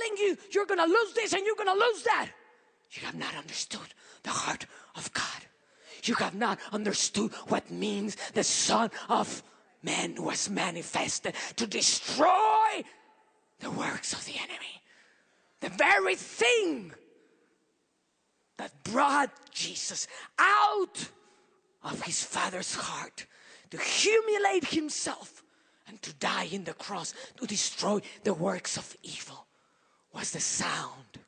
telling you you're going to lose this and you're going to lose that. You have not understood the heart of God. You have not understood what means the Son of Man was manifested to destroy the works of the enemy. The very thing that brought Jesus out of his Father's heart to humiliate himself and to die in the cross to destroy the works of evil was the sound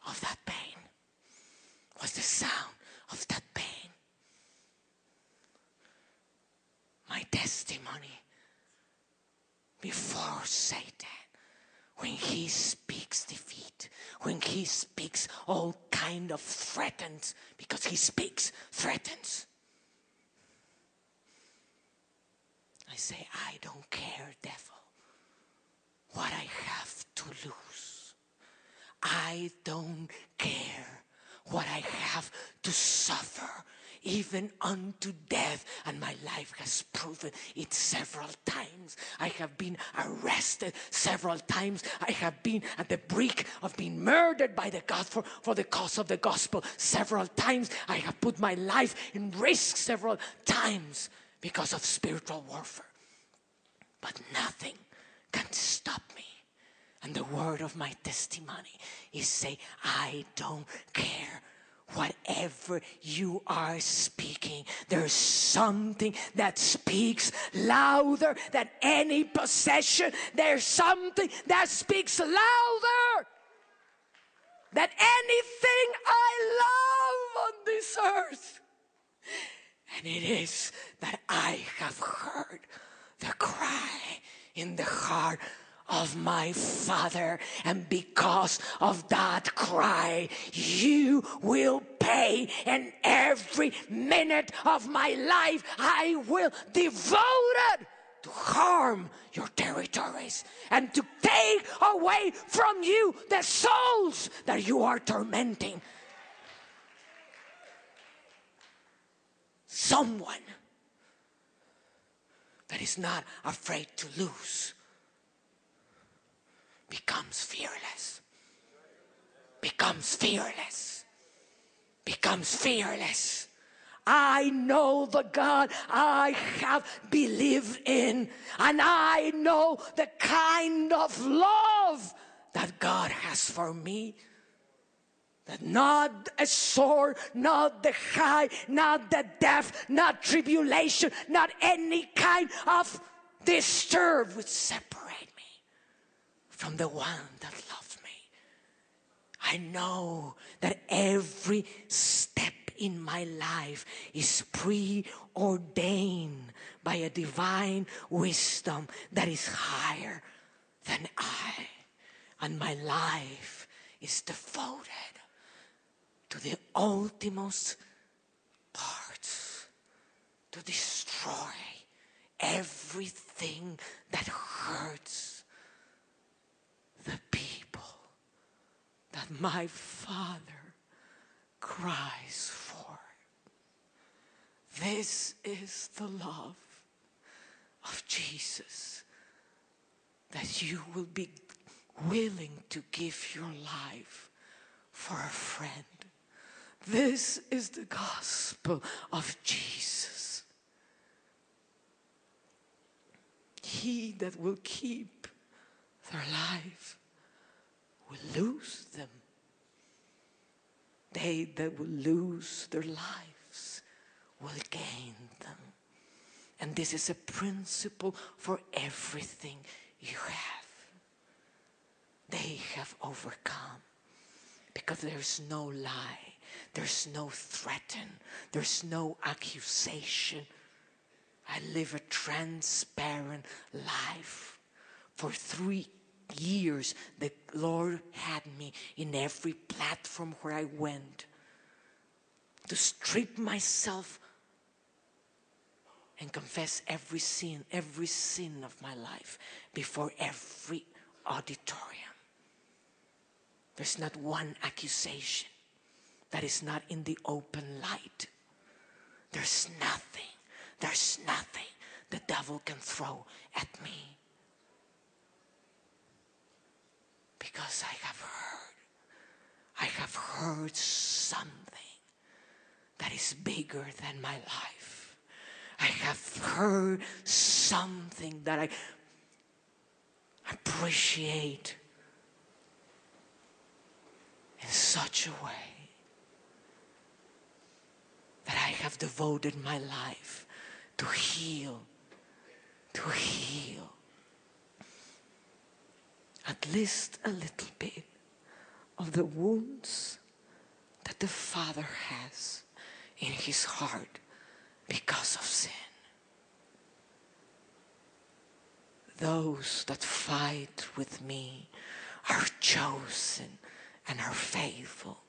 of that pain. Was the sound of that pain. My testimony before Satan, when he speaks defeat, when he speaks all kind of threatens, because he speaks threatens, I say, I don't care, devil, what I have to lose. I don't care what I have to suffer, even unto death. And my life has proven it several times. I have been arrested several times. I have been at the brink of being murdered by the God for the cause of the gospel several times. I have put my life in risk several times because of spiritual warfare. But nothing can stop me. And the word of my testimony is say, I don't care. Whatever you are speaking, there's something that speaks louder than any possession. There's something that speaks louder than anything I love on this earth. And it is that I have heard the cry in the heart of my Father, and because of that cry, you will pay, and every minute of my life I will devote it to harm your territories and to take away from you the souls that you are tormenting. Someone that is not afraid to lose becomes fearless. Becomes fearless. Becomes fearless. I know the God I have believed in, and I know the kind of love that God has for me. That not a sword, not the high, not the death, not tribulation, not any kind of disturb would separate me from the one that loves me. I know that every step in my life is preordained by a divine wisdom that is higher than I. And my life is devoted to the ultimate parts, to destroy everything that hurts the people that my Father cries for. This is the love of Jesus, that you will be willing to give your life for a friend. This is the gospel of Jesus. He that will keep their life will lose them. They that will lose their lives will gain them. And this is a principle for everything you have. They have overcome because there's no lie, there's no threaten, there's no accusation. I live a transparent life. For 3 years, the Lord had me in every platform where I went to strip myself and confess every sin of my life before every auditorium. There's not one accusation that is not in the open light. There's nothing the devil can throw at me. Because I have heard something that is bigger than my life. I have heard something that I appreciate in such a way that I have devoted my life to heal at least a little bit of the wounds that the Father has in his heart because of sin. Those that fight with me are chosen and are faithful.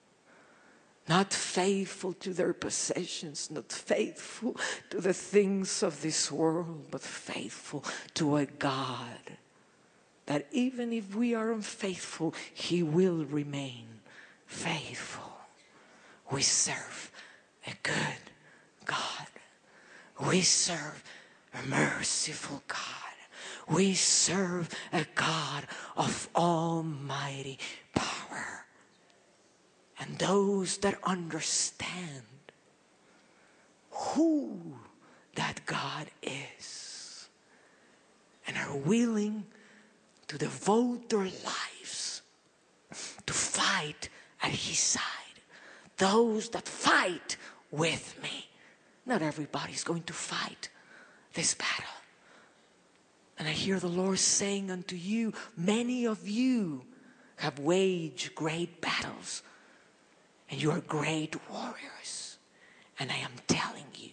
Not faithful to their possessions, not faithful to the things of this world, but faithful to a God that even if we are unfaithful, he will remain faithful. We serve a good God. We serve a merciful God. We serve a God of almighty power. And those that understand who that God is and are willing to devote their lives to fight at his side. Those that fight with me. Not everybody's going to fight this battle. And I hear the Lord saying unto you, many of you have waged great battles. And you are great warriors. And I am telling you,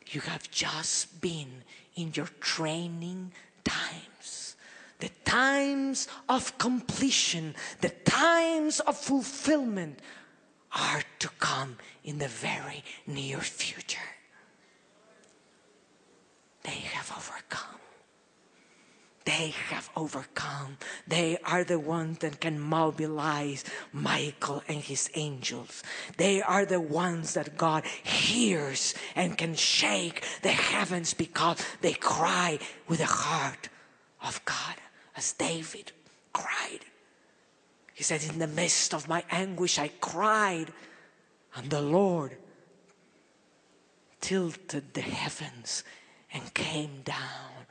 you have just been in your training times. The times of completion, the times of fulfillment are to come in the very near future. They have overcome. They have overcome. They are the ones that can mobilize Michael and his angels. They are the ones that God hears and can shake the heavens because they cry with the heart of God, as David cried. He said, in the midst of my anguish I cried, and the Lord tilted the heavens and came down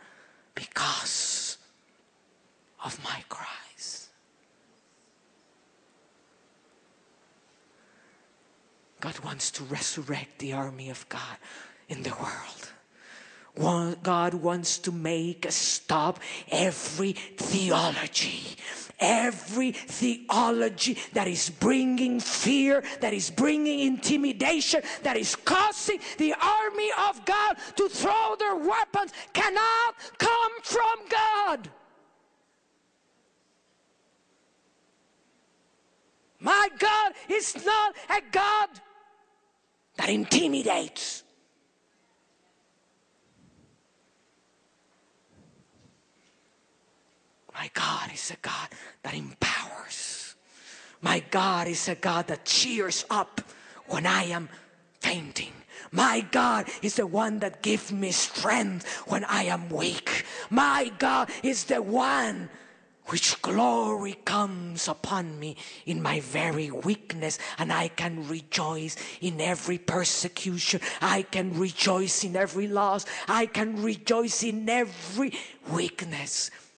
because of my cries. God wants to resurrect the army of God in the world. God wants to make a stop every theology that is bringing fear, that is bringing intimidation, that is causing the army of God to throw their weapons, cannot come from God. My God is not a God that intimidates. My God is a God that empowers. My God is a God that cheers up when I am fainting. My God is the one that gives me strength when I am weak. My God is the one which glory comes upon me in my very weakness, and I can rejoice in every persecution. I can rejoice in every loss. I can rejoice in every weakness.